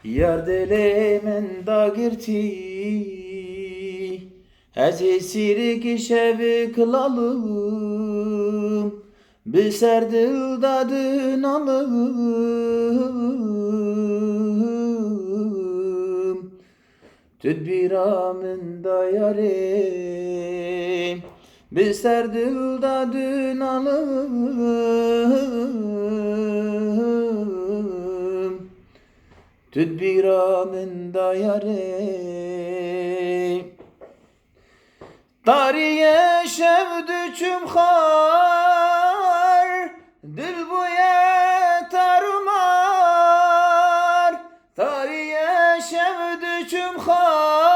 Yar dele men da girti Hezi sirik şevi kılalım Biser dilda dünalım Tedbiramın da yarim Biser dilda dünalım Tedbiramın da yarim Tariye şevdüçüm har Dil buye tarumar Tariye şevdüçüm har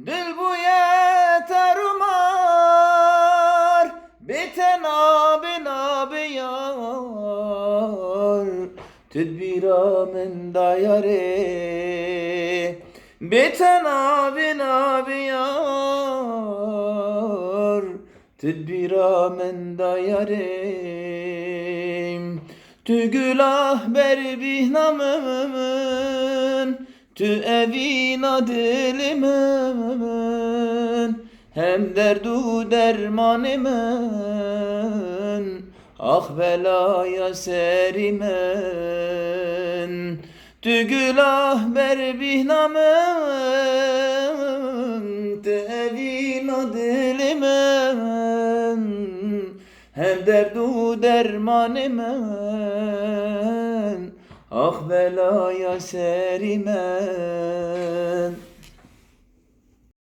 Dil buye tarumar Biten abi yar Tedbiramın da yare Biten abi yar Tedbiramın da yarim Tü gülah ber bihnamımın Tü evina dilimin Hem derdu dermanımın Ah belaya serimen Tü gülah ber bihnamın Tü evina dilimen Hem derdu dermanımın Ah belaya serimen